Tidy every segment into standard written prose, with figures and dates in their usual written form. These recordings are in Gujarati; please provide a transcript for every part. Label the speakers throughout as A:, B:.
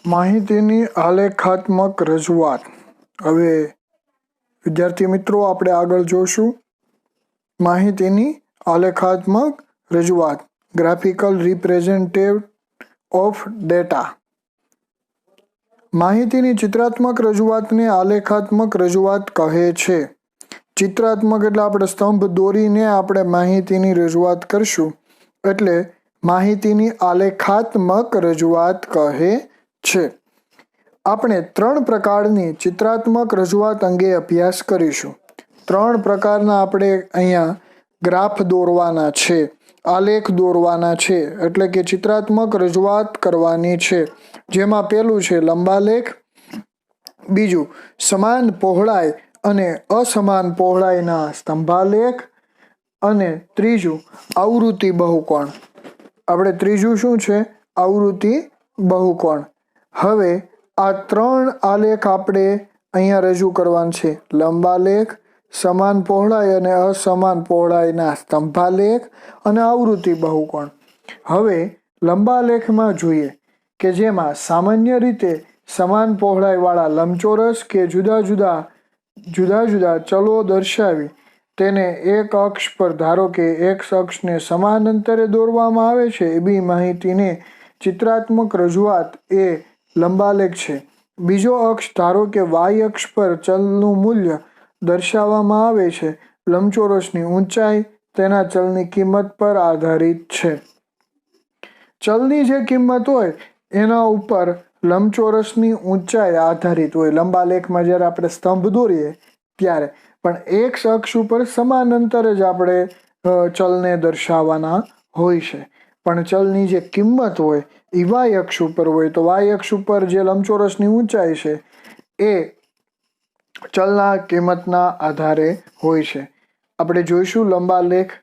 A: માહિતીની આલેખાત્મક રજૂઆત. હવે વિદ્યાર્થી મિત્રો, આપણે આગળ જોશું માહિતીની આલેખાત્મક રજૂઆત, ગ્રાફિકલ રિપ્રેઝેન્ટેટિવ ઓફ ડેટા. માહિતીની ચિત્રાત્મક રજૂઆતને આલેખાત્મક રજૂઆત કહે છે. ચિત્રાત્મક એટલે આપણે સ્તંભ દોરીને આપણે માહિતીની રજૂઆત કરશું, એટલે માહિતીની આલેખાત્મક રજૂઆત કહે છે. આપણે 3 પ્રકારની ચિત્રાત્મક રજૂઆત અંગે અભ્યાસ કરીશું. 3 પ્રકારના આપણે અહીંયા ગ્રાફ દોરવાના છે, આલેખ દોરવાના છે, એટલે કે ચિત્રાત્મક રજૂઆત કરવાની છે. જેમાં પહેલું છે લંબાલેખ, બીજું સમાન પહોળાઈ અને અસમાન પહોળાઈના સ્તંભાલેખ, અને ત્રીજું આવૃત્તિ બહુકોણ. આપણે ત્રીજું શું છે? આવૃત્તિ બહુકોણ. હવે આ 3 આલેખ આપણે અહીંયા રજૂ કરવાના છે. લંબાલેખ, સમાન પહોળાઈ અને અસમાન પહોળાઈના સ્તંભાલેખ અને આવૃત્તિ બહુકોણ. હવે લંબાલેખમાં જોઈએ કે જેમાં સામાન્ય રીતે સમાન પહોળાઈવાળા લંબચોરસ કે જુદા જુદા ચલો દર્શાવી તેને એક અક્ષ પર, ધારો કે એક્સ અક્ષને સમાન અંતરે દોરવામાં આવે છે, એવી માહિતીને ચિત્રાત્મક રજૂઆત એ લંબાલેખ છે. બીજો અક્ષ, ધારો કે વાય અક્ષ પર ચલનું મૂલ્ય દર્શાવવામાં આવે છે. લંબચોરસની ઊંચાઈ તેના ચલની કિંમત પર આધારિત છે. ચલની જે કિંમત હોય એના ઉપર લંબચોરસની ઊંચાઈ આધારિત હોય. લંબાલેખમાં જ્યારે આપણે સ્તંભ દોરીએ ત્યારે પણ એક્સ અક્ષ ઉપર સમાન અંતરે જ આપણે ચલને દર્શાવવાના હોય છે. પણ ચલની જે કિંમત હોય એ વાય અક્ષ ઉપર હોય, તો વાય અક્ષ ઉપર જે લંબચોરસની ઊંચાઈ છે એ ચલના કિંમતના આધારે હોય છે. આપણે જોઈશું લંબાલેખ,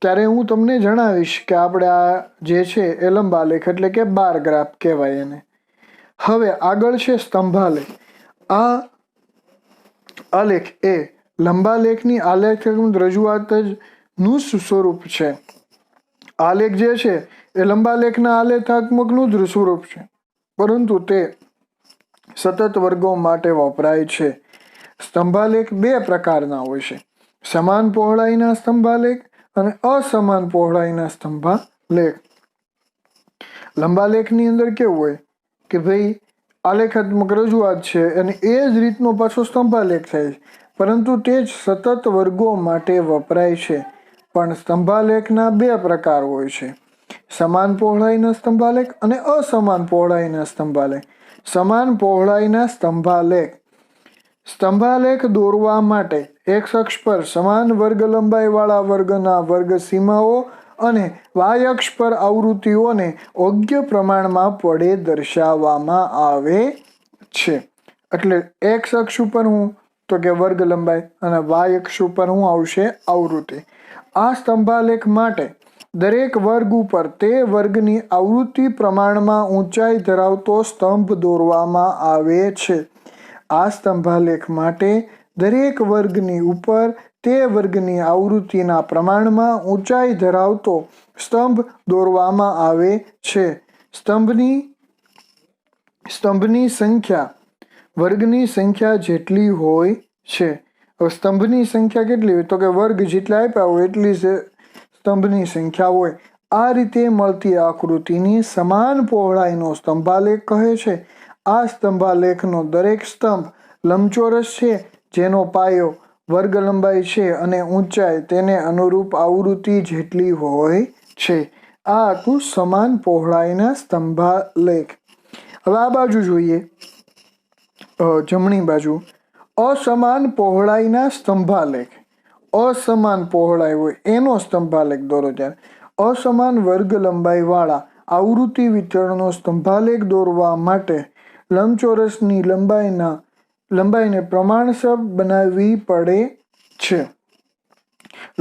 A: ત્યારે હું તમને જણાવીશ કે આપણે આ જે છે એ લંબાલેખ એટલે કે બાર ગ્રાફ કહેવાય એને. હવે આગળ છે સ્તંભાલેખ. આ આલેખ એ લંબાલેખની આલેખાત્મક રજૂઆત જ નું સ્વરૂપ છે. આલેખ જે છે એ લંબાલેખના આલેખાત્મકનું જ સ્વરૂપ છે, પરંતુ તે સતત વર્ગો માટે વપરાય છે. સ્તંભાલેખ 2 પ્રકારના હોય છે: સમાન પહોળાઈના સ્તંભાલેખ અને અસમાન પહોળાઈના સ્તંભાલેખ. લંબાલેખની અંદર કેવું હોય કે ભાઈ આલેખાત્મક રજૂઆત છે અને એ જ રીતનો પાછો સ્તંભાલેખ થાય છે, પરંતુ તે જ સતત વર્ગો માટે વપરાય છે. પણ સ્તંભાલેખના 2 પ્રકાર હોય છે: સમાન પહોળાઈના સ્તંભાલેખ અને અસમાન પહોળાઈના સ્તંભાલેખ. સમાન પહોળાઈના સ્તંભાલેખ. સ્તંભાલેખ દોરવા માટે એક્સ અક્ષ પર સમાન વર્ગ લંબાઈવાળા વર્ગના વર્ગ સીમાઓ અને વાય અક્ષ પર આવૃત્તિઓને યોગ્ય પ્રમાણમાં વડે દર્શાવવામાં આવે છે. એટલે એક્સ અક્ષ ઉપર હું તો કે વર્ગ લંબાઈ અને વાય અક્ષ ઉપર હું આવશે આવૃત્તિ. આ સ્તંભાલેખ માટે દરેક વર્ગ ઉપર તે વર્ગની આવૃત્તિ પ્રમાણમાં ઊંચાઈ ધરાવતો સ્તંભ દોરવામાં આવે છે. આ સ્તંભાલેખ માટે દરેક વર્ગની ઉપર તે વર્ગની આવૃત્તિના પ્રમાણમાં ઊંચાઈ ધરાવતો સ્તંભ દોરવામાં આવે છે. સ્તંભની સંખ્યા વર્ગની સંખ્યા જેટલી હોય છે. હવે સ્તંભની સંખ્યા કેટલી હોય તો કે વર્ગ જેટલા આપ્યા હોય એટલી સ્તંભની સંખ્યા હોય. આ રીતે મળતી આકૃતિની સમાન પહોળાઈનો સ્તંભાલેખ કહે છે. આ સ્તંભાલેખનો દરેક સ્તંભ લંબચોરસ છે, જેનો પાયો વર્ગ લંબાઈ છે અને ઊંચાઈ તેને અનુરૂપ આવૃત્તિ જેટલી હોય છે. આ હતું સમાન પહોળાઈના સ્તંભાલેખ. હવે આ બાજુ જોઈએ, જમણી બાજુ અસમાન પહોળાઈના સ્તંભાલેખ. અસમાન પહોળાઈ હોય એનો સ્તંભાલેખ દોરો. ત્યારે અસમાન વર્ગ લંબાઈવાળા આવૃત્તિ વિતરણનો સ્તંભાલેખ દોરવા માટે લંબચોરસની લંબાઈને પ્રમાણસર બનાવવી પડે છે.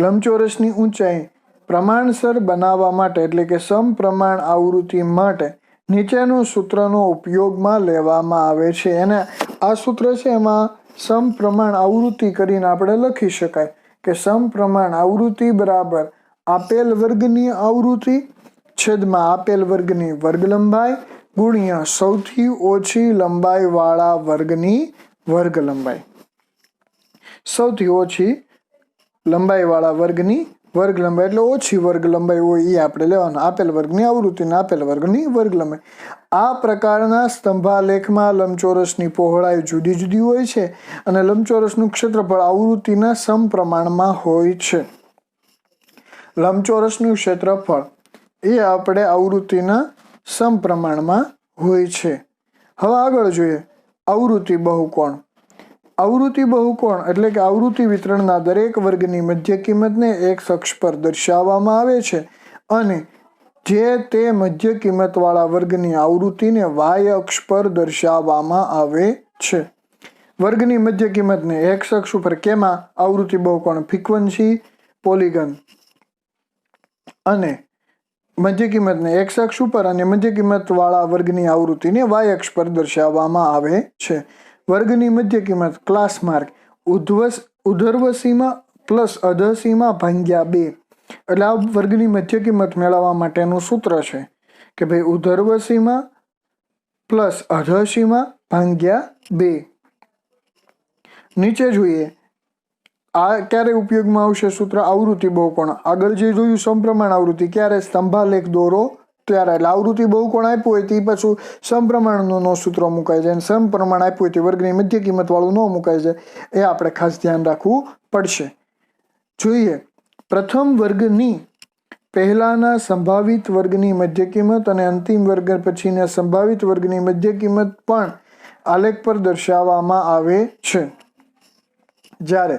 A: લંબચોરસની ઊંચાઈ પ્રમાણસર બનાવવા માટે એટલે કે સમપ્રમાણ આવૃત્તિ માટે નીચેનું સૂત્રનો ઉપયોગમાં લેવામાં આવે છે. એને આ સૂત્ર છે એમાં સમપ્રમાણ આવૃત્તિ કરીને આપણે લખી શકાય કે સમપ્રમાણ આવૃત્તિ બરાબર આપેલ વર્ગની આવૃત્તિ છેદમાં આપેલ વર્ગની વર્ગ લંબાઈ ગુણ્યા સૌથી ઓછી લંબાઈવાળા વર્ગની વર્ગ લંબાઈ. સૌથી ઓછી લંબાઈવાળા વર્ગની વર્ગ લંબાઈ એટલે ઓછી વર્ગ લંબાઈ હોય એ આપણે લેવાનું. આપેલ વર્ગની આવૃત્તિ ને આપેલ વર્ગની વર્ગ લંબાઈ. આ પ્રકારના સ્તંભાલેખમાં લંબચોરસની પહોળાઈ જુદી જુદી હોય છે અને લંબચોરસનું ક્ષેત્રફળ આવૃત્તિના સમપ્રમાણમાં હોય છે. લંબચોરસનું ક્ષેત્રફળ એ આપણે આવૃત્તિના સમપ્રમાણમાં હોય છે. હવે આગળ જોઈએ આવૃત્તિ બહુકોણ. આવૃત્તિ બહુકોણ એટલે કે આવૃત્તિ વિતરણના દરેક વર્ગની મધ્ય કિંમતને x અક્ષ પર દર્શાવવામાં આવે છે અને જે તે મધ્ય કિંમતવાળા વર્ગની આવૃત્તિને y અક્ષ પર દર્શાવવામાં આવે છે. વર્ગની મધ્ય કિંમતને x અક્ષ ઉપર કેમાં આવૃત્તિ બહુકોણ ફ્રીક્વન્સી પોલિગન અને મધ્ય કિંમતને x અક્ષ ઉપર અને મધ્ય કિંમતવાળા વર્ગની આવૃત્તિને y અક્ષ પર દર્શાવવામાં આવે છે. વર્ગની મધ્ય કિંમત ક્લાસ માર્ક ઉધર્વ સીમા પ્લસ અધઃ સીમા ભાગ્યા 2. એટલે આ વર્ગની મધ્ય કિંમત મેળવવા માટેનું સૂત્ર છે કે ભાઈ ઉધર્વ સીમા પ્લસ અધઃ સીમા ભાગ્યા 2. નીચે જોઈએ આ ક્યારે ઉપયોગમાં આવશે સૂત્ર આવૃત્તિ બહુકોણ. આગળ જે જોયું સમપ્રમાણ આવૃત્તિ ક્યારે સ્તંભાલેખ દોરો ત્યારે. એટલે આવૃત્તિ બહુકોણ આપ્યું હોય તે પાછું સમપ્રમાણનું સૂત્ર મુકાય જાય અને સમપ્રમાણ આપ્યું હોય તે વર્ગની મધ્ય કિંમત વાળું ન મુકાય જાય. એ આપણે ખાસ ધ્યાન રાખવું પડશે. જોઈએ પ્રથમ વર્ગની પહેલાના સંભવિત વર્ગની મધ્ય કિંમત અને અંતિમ વર્ગ પછીના સંભવિત વર્ગની મધ્ય કિંમત પણ આલેખ પર દર્શાવવામાં આવે છે. જ્યારે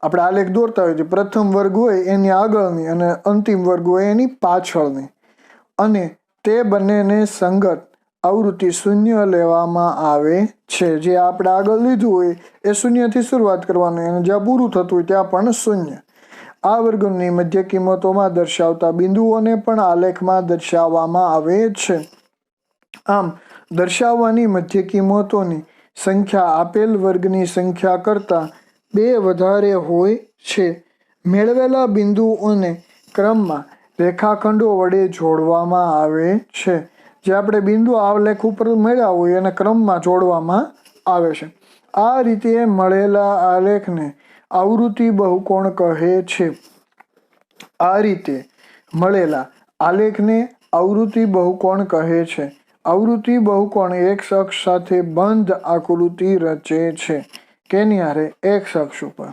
A: આપણે આલેખ દોરતા હોય પ્રથમ વર્ગ હોય એની આગળની અને અંતિમ વર્ગ હોય એની પાછળની અને તે બંનેને સંગત આવૃત્તિ શૂન્ય લેવામાં આવે છે. જે આપણે આગળ લીધું હોય એ શૂન્યથી શરૂઆત કરવાની અને જ્યાં પૂરું થતું હોય ત્યાં પણ શૂન્ય. આ વર્ગોની મધ્ય કિંમતોમાં દર્શાવતા બિંદુઓને પણ આલેખમાં દર્શાવવામાં આવે છે. આમ દર્શાવવાની મધ્ય કિંમતોની સંખ્યા આપેલ વર્ગની સંખ્યા કરતાં 2 વધારે હોય છે. મેળવેલા બિંદુઓને ક્રમમાં રેખાખંડો વડે જોડવામાં આવે છે. જે આપણે બિંદુ આલેખ ઉપર મળ્યા હોય એને ક્રમમાં જોડવામાં આવે છે. આ રીતે મળેલા આલેખને આવૃત્તિ બહુકોણ કહે છે. આ રીતે મળેલા આલેખને આવૃત્તિ બહુકોણ કહે છે. આવૃત્તિ બહુકોણ x અક્ષ સાથે બંધ આકૃતિ રચે છે. કેની હારે? x અક્ષ ઉપર.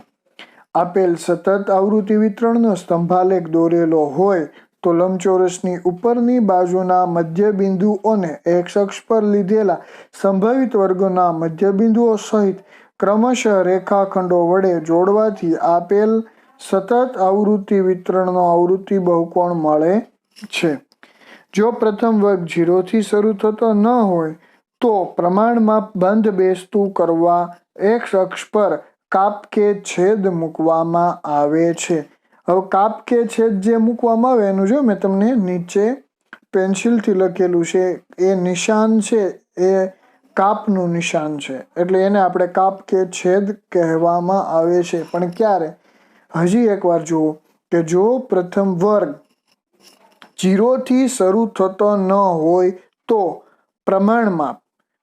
A: આપેલ સતત આવૃત્તિ વિતરણનો સ્તંભાલેખ દોરેલો હોય તો લંબચોરસની ઉપરની બાજુના મધ્ય બિંદુઓને x અક્ષ પર લીધેલા સંભવિત વર્ગોના મધ્ય બિંદુઓ સહિત ક્રમશઃ રેખાખંડો વડે જોડવાથી આપેલ સતત આવૃત્તિ વિતરણનો આવૃત્તિ બહુકોણ મળે છે. જો પ્રથમ વર્ગ 0 થી શરૂ થતો ન હોય તો પ્રમાણમાં બંધ બેસતું કરવા x અક્ષ પર કાપ કે છેદ મૂકવામાં આવે છે. હવે કાપ કે છેદ જે મૂકવામાં આવે એનું જો મેં તમને નીચે પેન્સિલથી લખેલું છે એ નિશાન છે એ કાપનું નિશાન છે એટલે એને આપણે કાપ કે છેદ કહેવામાં આવે છે. પણ ક્યારે? હજી એકવાર જુઓ કે જો પ્રથમ વર્ગ 0 થી શરૂ થતો ન હોય તો પ્રમાણમાપ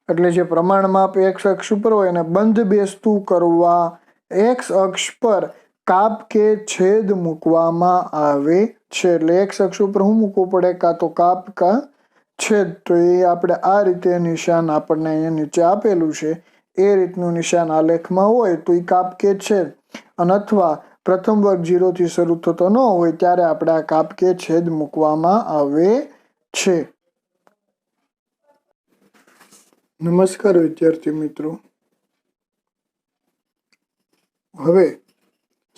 A: એટલે જે પ્રમાણમાપ x અક્ષ ઉપર હોય એને બંધ બેસતું કરવા x અક્ષ પર કાપ કે છેદ મૂકવામાં આવે છે. એટલે x અક્ષ ઉપર શું મૂકવું પડે? કાં તો કાપ કાં છેદ. તો એ આપણે આ રીતે નિશાન આપણને અહીંયા નીચે આપેલું છે એ રીતનું નિશાન આલેખમાં હોય તો એ કાપ કે છેદ અને અથવા પ્રથમ વર્ગ 0 થી શરૂ થતો ન હોય ત્યારે આપણે આ કાપ કે છેદ મૂકવામાં આવે છે. નમસ્કાર વિદ્યાર્થી મિત્રો. હવે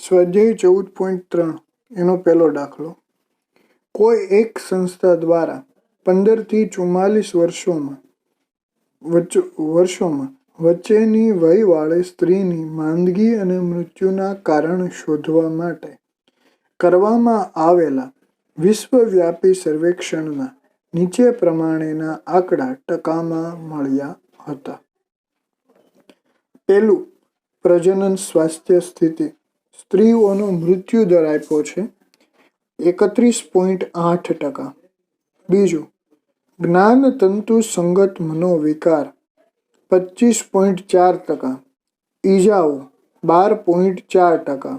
A: સ્વાધ્યાય 14.3 એનો પહેલો દાખલો. કોઈ એક સંસ્થા દ્વારા 15 થી 44 વર્ષોમાં વચ્ચેની વયવાળી સ્ત્રીની માંદગી અને મૃત્યુના કારણ શોધવા માટે કરવામાં આવેલા વિશ્વવ્યાપી સર્વેક્ષણના નીચે પ્રમાણેના આંકડા ટકામાં મળ્યા હતા. પહેલું, પ્રજનન સ્વાસ્થ્ય સ્થિતિ. સ્ત્રીઓનો મૃત્યુ દર આપ્યો છે 31.8%. બીજું, જ્ઞાનતંતુ સંગત મનોવિકાર 25.4%, ઈજાઓ 12.4%,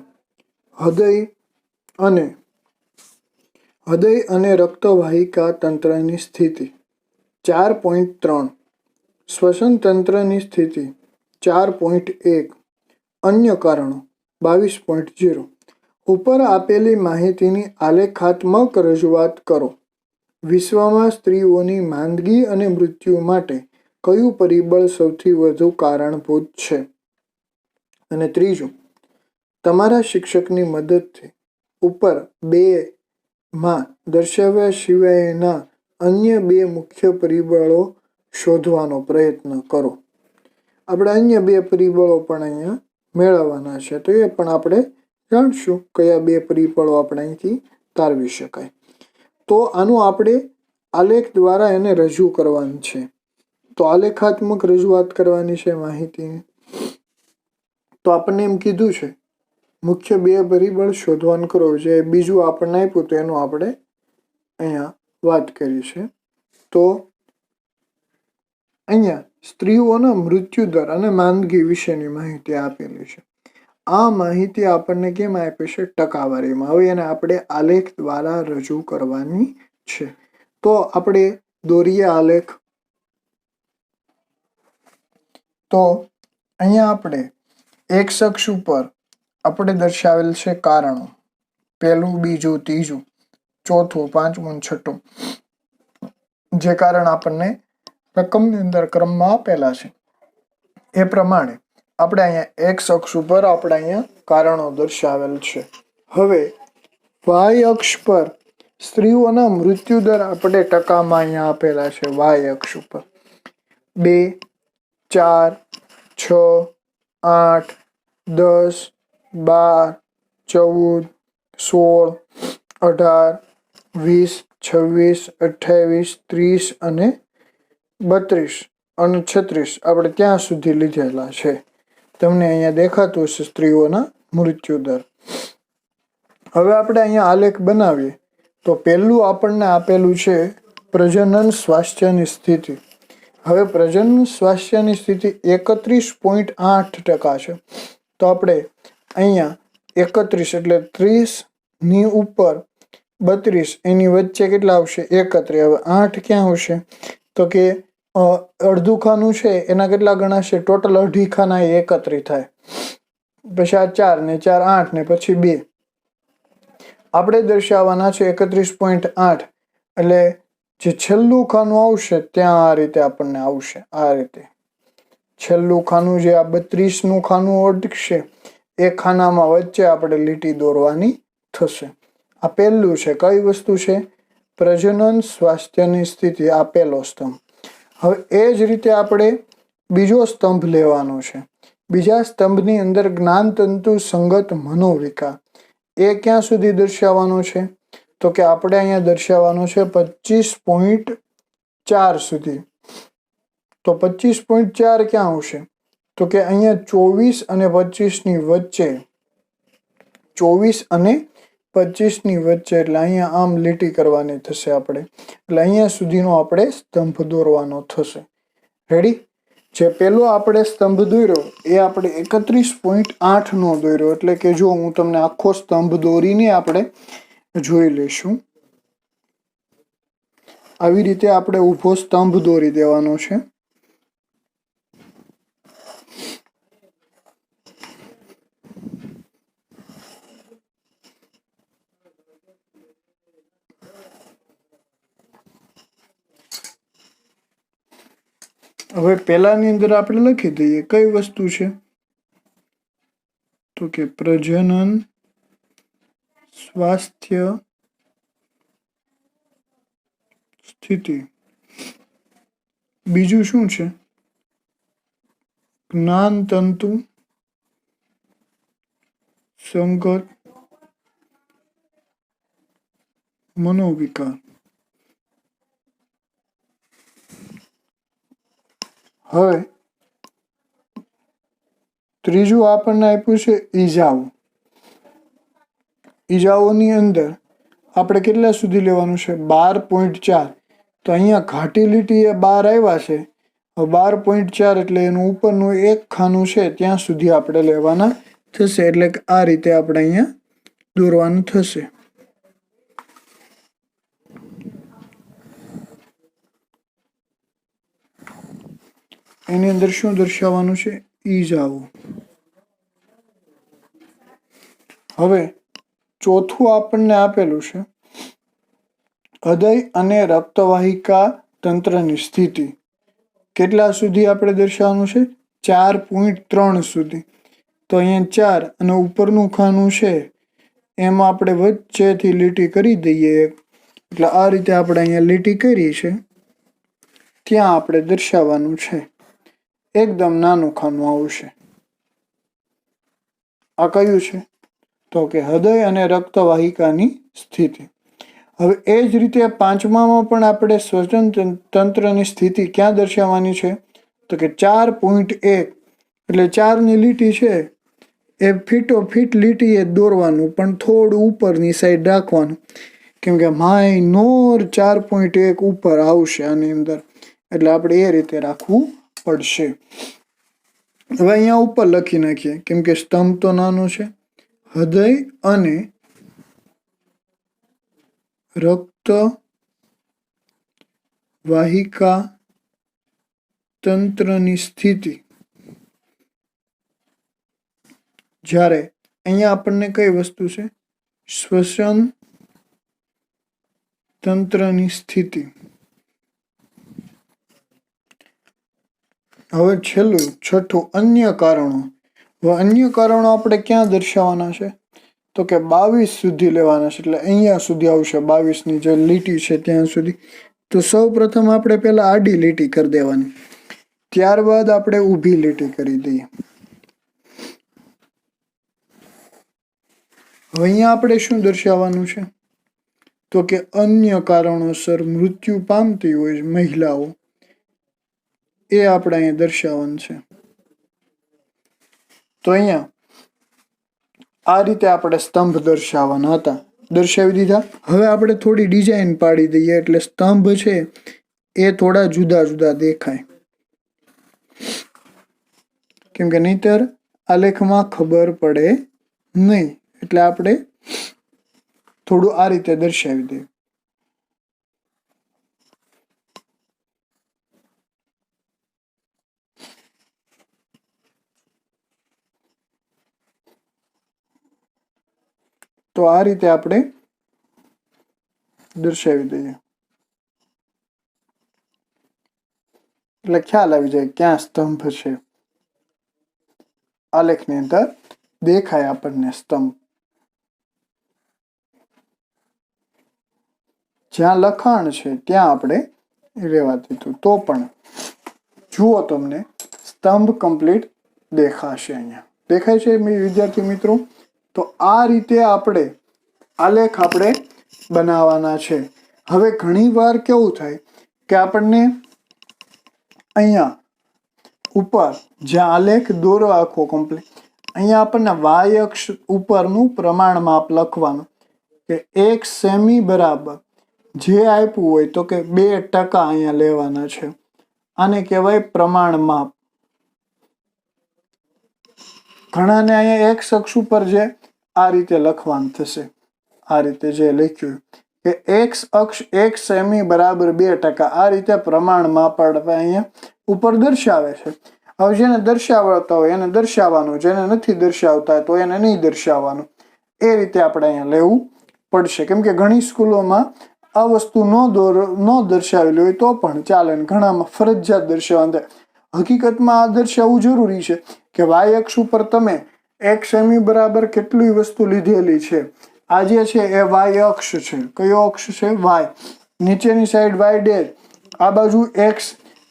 A: હૃદય અને રક્તવાહિકા તંત્રની સ્થિતિ 4.3, શ્વસન તંત્રની સ્થિતિ 4.1, અન્ય કારણો 22.0. ઉપર આપેલી માહિતીની આલેખાત્મક રજૂઆત કરો. વિશ્વમાં સ્ત્રીઓની માંદગી અને મૃત્યુ માટે કયું પરિબળ સૌથી વધુ કારણભૂત છે? અને ત્રીજું, તમારા શિક્ષકની મદદથી ઉપર 2માં દર્શાવ્યા સિવાયના અન્ય 2 મુખ્ય પરિબળો શોધવાનો પ્રયત્ન કરો. આપણે અન્ય 2 પરિબળો પણ અહીંયા મેળવવાના છે, તો એ પણ આપણે જાણશું કયા 2 પરિબળો આપણે અહીંથી તારવી શકાય. તો આનું આપણે આલેખ દ્વારા એને રજૂ કરવાનું છે. તો આલેખાત્મક રજૂઆત કરવાની છે માહિતીની. તો આપણને એમ કીધું છે મુખ્ય 2 પરિબળ શોધવાનું કરો. જે બીજું આપણને આપ્યું તો એનું આપણે અહીંયા વાત કરી છે. તો અહીંયા સ્ત્રીઓના મૃત્યુદર અને માંદગી વિશેની માહિતી આપેલી છે. આ માહિતી આપણને કેમ આપી છે? ટકાવારીમાં. હવે એને આપણે આલેખ દ્વારા રજૂ કરવાની છે. તો આપણે દોરીએ આલેખ. તો અહીંયા આપણે એક્સ અક્ષ ઉપર આપણે દર્શાવેલ છે કારણો, પહેલું, બીજું, ત્રીજું, ચોથું, પાંચમું, છઠ્ઠું, જે કારણ આપણને રકમની અંદર ક્રમમાં આપેલા છે એ પ્રમાણે આપણે અહીંયા એક્સ અક્ષ ઉપર આપણે અહીંયા કારણો દર્શાવેલ છે. હવે વાય અક્ષ પર સ્ત્રીઓના મૃત્યુદર આપણે ટકામાં અહીંયા આપેલા છે. વાય અક્ષ ઉપર 2, 4, 6, 8, 10, 12, 14, 16, 18, 20, 26, 28, 30 અને 32 અને 36 આપણે ત્યાં સુધી લીધેલા છે. તમને અહીંયા દેખાતું હશે સ્ત્રીઓના મૃત્યુદર. હવે આપણે અહીંયા આલેખ બનાવીએ. તો પહેલું આપણને આપેલું છે પ્રજનન સ્વાસ્થ્યની સ્થિતિ. હવે પ્રજનન સ્વાસ્થ્યની સ્થિતિ 31.8% છે. તો આપણે અહીંયા 31 એટલે 30ની ઉપર 32 એની વચ્ચે કેટલા આવશે? 31. હવે 8 ક્યાં આવશે? તો કે અડધું ખાનું છે એના કેટલા ગણાશે? ટોટલ અઢી ખાના 31 થાય. પછી આ 4 ને 4 8 ને પછી 2 આપણે દર્શાવવાના છે 31.8. એટલે જે છેલ્લું ખાનું આવશે ત્યાં આ રીતે આપણને આવશે. આ રીતે છેલ્લું ખાનું જે આ 32નું ખાનું અટકશે એ ખાનામાં વચ્ચે આપણે લીટી દોરવાની થશે. આ પહેલું છે. કઈ વસ્તુ છે? પ્રજનન સ્વાસ્થ્યની સ્થિતિ. આ પહેલો સ્તંભ. હવે એ જ રીતે આપણે બીજો સ્તંભ લેવાનો છે. બીજા સ્તંભની અંદર જ્ઞાનતંતુ સંગત મનોવિકાર. એ ક્યાં સુધી દર્શાવવાનો છે? તો કે આપણે અહીંયા દર્શાવવાનો છે 25.4 સુધી. તો 25.4 ક્યાં આવશે? તો કે અહીંયા 24 અને 25ની વચ્ચે, 24 અને 25ની વચ્ચે, એટલે અહીંયા આમ લીટી કરવાની થશે આપણે. એટલે અહીંયા સુધીનો આપણે સ્તંભ દોરવાનો થશે. રેડી? જે પેલો આપણે સ્તંભ દોર્યો એ આપણે 31.8 નો દોર્યો. એટલે કે જો હું તમને આખો સ્તંભ દોરીને આપણે જોઈ લઈશું. આવી રીતે આપણે ઊભો સ્તંભ દોરી દેવાનો છે. હવે પહેલાની અંદર આપણે લખી દઈએ કઈ વસ્તુ છે? તો કે પ્રજનન સ્વાસ્થ્ય સ્થિતિ. બીજું શું છે? જ્ઞાનતંતુ સંગત મનોવિકાર. હવે ત્રીજું આપણને આપ્યું છે ઈજાઓ. ઈજાઓની અંદર આપણે કેટલા સુધી લેવાનું છે? 12.4. તો અહીંયા ઘાટી લીટી એ 12 આવ્યા છે. 12.4 એટલે એનું ઉપરનું એક ખાનું છે ત્યાં સુધી આપણે લેવાના થશે. એટલે કે આ રીતે આપણે અહીંયા દોરવાનું થશે. એની અંદર શું દર્શાવવાનું છે? ઈજાઓ. હવે ચોથું આપણને આપેલું છે હૃદય અને રક્તવાહિકા તંત્રની સ્થિતિ. કેટલા સુધી આપણે દર્શાવવાનું છે? 4.3 સુધી. તો અહીંયા 4 અને ઉપરનું ખાનું છે એમાં આપણે વચ્ચેથી લીટી કરી દઈએ. એટલે આ રીતે આપણે અહીંયા લીટી કરી છે ત્યાં આપણે દર્શાવવાનું છે. એકદમ નાનું ખાનું આવશે. આ કયું છે? તો કે હૃદય અને રક્તવાહિકાની સ્થિતિ. હવે એ જ રીતે પાંચમામાં પણ આપણે શ્વસન તંત્રની સ્થિતિ ક્યાં દર્શાવવાની છે? તો કે 4.1 એટલે 4ની લીટી છે એ ફીટોફીટ લીટી એ દોરવાનું, પણ થોડું ઉપરની સાઈડ રાખવાનું, કેમ કે માઇનોર 4.1 ઉપર આવશે આની અંદર. એટલે આપણે એ રીતે રાખવું પડશે. હવે અહીંયા ઉપર લખી નાખીએ, કેમ કે સ્તંભ તો નાનો છે. હૃદય અને રક્ત વાહિકા તંત્રની સ્થિતિ. જ્યારે અહીંયા આપણને કઈ વસ્તુ છે? શ્વસન તંત્રની સ્થિતિ. હવે છેલ્લું છઠ્ઠું અન્ય કારણો. હવે અન્ય કારણો આપણે ક્યાં દર્શાવવાના છે? તો કે 22 સુધી લેવાના છે. એટલે અહીંયા સુધી આવશે 22ની જે લીટી છે ત્યાં સુધી. તો સૌ પ્રથમ આપણે પહેલા આડી લીટી કરી દેવાની, ત્યારબાદ આપણે ઊભી લીટી કરી દઈએ. હવે અહીંયા આપણે શું દર્શાવવાનું છે? તો કે અન્ય કારણોસર મૃત્યુ પામતી હોય મહિલાઓ, એ આપણે અહીંયા દર્શાવવાનું છે. તો અહીંયા આ રીતે આપણે સ્તંભ દર્શાવવાના હતા. દર્શાવી દીધા. હવે આપણે થોડી ડિઝાઇન પાડી દઈએ એટલે સ્તંભ છે એ થોડા જુદા જુદા દેખાય, કેમ કે નહીતર આલેખમાં ખબર પડે નહીં. એટલે આપણે થોડું આ રીતે દર્શાવી દઈએ. તો આ રીતે આપણે દર્શાવી દઈએ એટલે ખ્યાલ આવી જાય ક્યાં સ્તંભ છે. આલેખની અંદર દેખાય આપણને સ્તંભ. જ્યાં લખાણ છે ત્યાં આપણે રહેવા દીધું. તો પણ જુઓ, તમને સ્તંભ કમ્પ્લીટ દેખાશે. અહીંયા દેખાય છે વિદ્યાર્થી મિત્રો? તો આ રીતે આપણે આલેખ આપણે બનાવવાના છે. હવે ઘણી વાર કેવું થાય કે આપણને અહીંયા ઉપર જ્યાં આલેખ દોરો આખો કમ્પ્લીટ, અહીંયા આપણને વાય અક્ષ ઉપરનું પ્રમાણ માપ લખવાનું કે 1 સેમી બરાબર જે આપ્યું હોય તો કે 2% અહીંયા લેવાના છે. આને કહેવાય પ્રમાણ માપ. ઘણાને અહીંયા એક્સ અક્ષ ઉપર જે આ રીતે લખવાનું થશે. આ રીતે જે લખ્યું કે એક્સ અક્ષ 1 સેમી બરાબર 2%, આ રીતે પ્રમાણ માપ અહીંયા ઉપર દર્શાવે છે. હવે જેને દર્શાવતા હોય એને દર્શાવવાનું, જેને નથી દર્શાવતા તો એને નહીં દર્શાવવાનું. એ રીતે આપણે અહીંયા લેવું પડશે, કેમ કે ઘણી સ્કૂલોમાં આ વસ્તુ ન દર્શાવેલી હોય તો પણ ચાલે, ઘણામાં ફરજિયાત દર્શાવવાનું થાય. હકીકતમાં આ દર્શાવવું જરૂરી છે કે વાય અક્ષ ઉપર તમે 1 સેમી બરાબર કેટલી વસ્તુ લીધેલી છે. આ જે છે એ વાય અક્ષ છે. કયો અક્ષ છે? વાય. નીચેની સાઈડ વાય ડેશ, આ બાજુ એક્સ,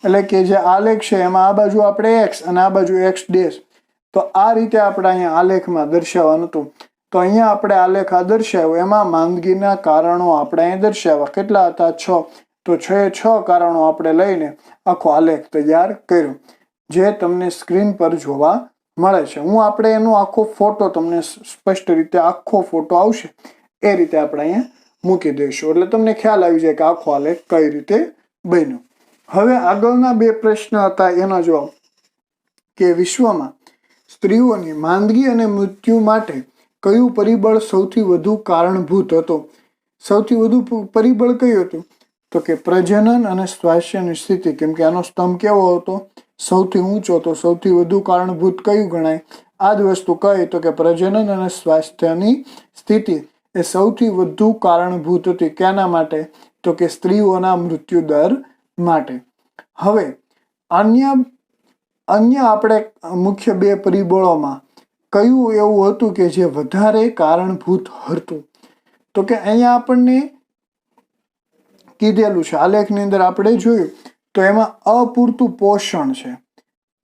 A: એટલે કે જે આલેખ છે એમાં આ બાજુ આપણે એક્સ અને આ બાજુ એક્સ ડેશ. તો આ રીતે આપણે અહીંયા આલેખમાં દર્શાવવાનું હતું. તો અહીંયા આપણે આલેખ આ દર્શાવ્યો, એમાં માંદગીના કારણો આપણે અહીંયા દર્શાવ્યા. કેટલા હતા? 6. તો 6 કારણો આપણે લઈને આખો આલેખ તૈયાર કર્યો, જે તમને સ્ક્રીન પર જોવા મળે છે. હું આપણે એનો આખો ફોટો તમને સ્પષ્ટ રીતે આખો ફોટો આવશે એ રીતે આપણે અહીંયા મૂકી દઈશું, એટલે તમને ખ્યાલ આવી જાય કે આખો આલેખ કઈ રીતે બન્યું. હવે આગળના 2 પ્રશ્ન હતા એનો જવાબ કે વિશ્વમાં સ્ત્રીઓની માંદગી અને મૃત્યુ માટે કયું પરિબળ સૌથી વધુ કારણભૂત હતો? સૌથી વધુ પરિબળ કયું હતું? તો કે પ્રજનન અને સ્વાસ્થ્યની સ્થિતિ. કેમ કે આનો સ્તંભ કેવો હતો? સૌથી ઊંચો. તો સૌથી વધુ કારણભૂત કયું ગણાય? આ જ વસ્તુ કહે તો કે પ્રજનન અને સ્વાસ્થ્યની સ્થિતિ એ સૌથી વધુ કારણભૂત હતી. કેના માટે? તો કે સ્ત્રીઓના મૃત્યુ દર માટે. હવે અન્ય આપણે મુખ્ય 2 પરિબળોમાં કયું એવું હતું કે જે વધારે કારણભૂત હતું? તો કે અહીંયા આપણને કીધેલું છે, આલેખની અંદર આપણે જોયું તો એમાં અપૂરતું પોષણ છે.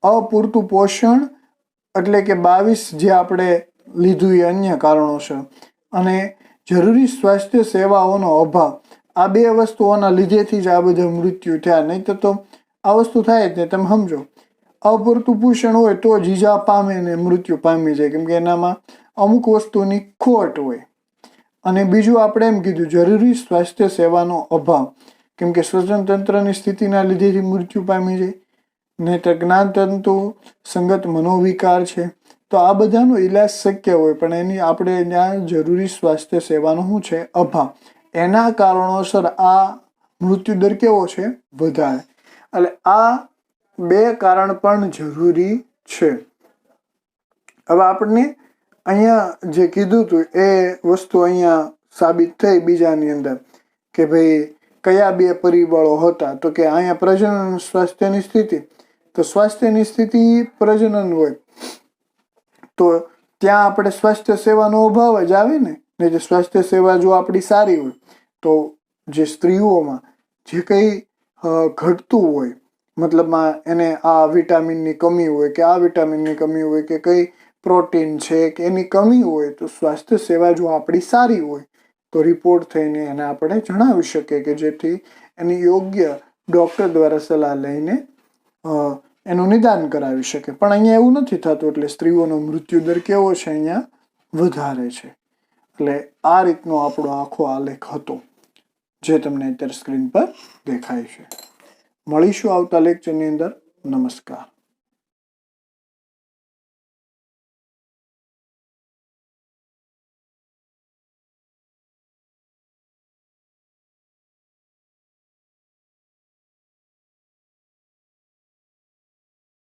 A: અપૂરતું પોષણ એટલે કે 22 જે આપણે લીધું એ અન્ય કારણો છે, અને જરૂરી સ્વાસ્થ્ય સેવાઓનો અભાવ. આ 2 વસ્તુઓના લીધેથી જ આ બધા મૃત્યુ થયા. નહીં તો આ વસ્તુ થાય જ નહીં. તમે સમજો, અપૂરતું પોષણ હોય તો જ ઈજા પામે ને મૃત્યુ પામી જાય, કેમ કે એનામાં અમુક વસ્તુની ખોટ હોય. અને બીજું આપણે એમ કીધું જરૂરી સ્વાસ્થ્ય સેવાનો અભાવ, કેમ કે શ્વસનતંત્રની સ્થિતિના લીધેથી મૃત્યુ પામી જાય. નહીંતર જ્ઞાનતંતુ સંગત મનોવિકાર છે. તો આ બધાનો ઈલાજ શક્ય હોય, પણ એની આપણે ત્યાં જરૂરી સ્વાસ્થ્ય સેવાનો શું છે? અભાવ. એના કારણોસર આ મૃત્યુદર કેવો છે? વધારે. એટલે આ 2 કારણ પણ જરૂરી છે. હવે આપણને અહીંયા જે કીધું હતું એ વસ્તુ અહીંયા સાબિત થઈ બીજાની અંદર કે ભાઈ કયા 2 પરિબળો હતા? તો કે અહીંયા પ્રજનન સ્વાસ્થ્યની સ્થિતિ. તો સ્વાસ્થ્યની સ્થિતિ પ્રજનન હોય તો ત્યાં આપણે સ્વાસ્થ્ય સેવાનો અભાવ જ આવે ને. જે સ્વાસ્થ્ય સેવા જો આપણી સારી હોય તો જે સ્ત્રીઓમાં જે કંઈ ઘટતું હોય, મતલબમાં એને આ વિટામિનની કમી હોય કે આ વિટામિનની કમી હોય કે કંઈ પ્રોટીન છે કે એની કમી હોય, તો સ્વાસ્થ્ય સેવા જો આપણી સારી હોય તો રિપોર્ટ થઈને એને આપણે જણાવી શકીએ કે જેથી એની યોગ્ય ડૉક્ટર દ્વારા સલાહ લઈને એનું નિદાન કરાવી શકે. પણ અહીંયા એવું નથી થતું, એટલે સ્ત્રીઓનો મૃત્યુદર કેવો છે? અહીંયા વધારે છે. એટલે આ રીતનો આપણો આખો આલેખ હતો જે તમને અત્યારે સ્ક્રીન પર દેખાય છે. મળીશું આવતા લેક્ચરની અંદર. નમસ્કાર.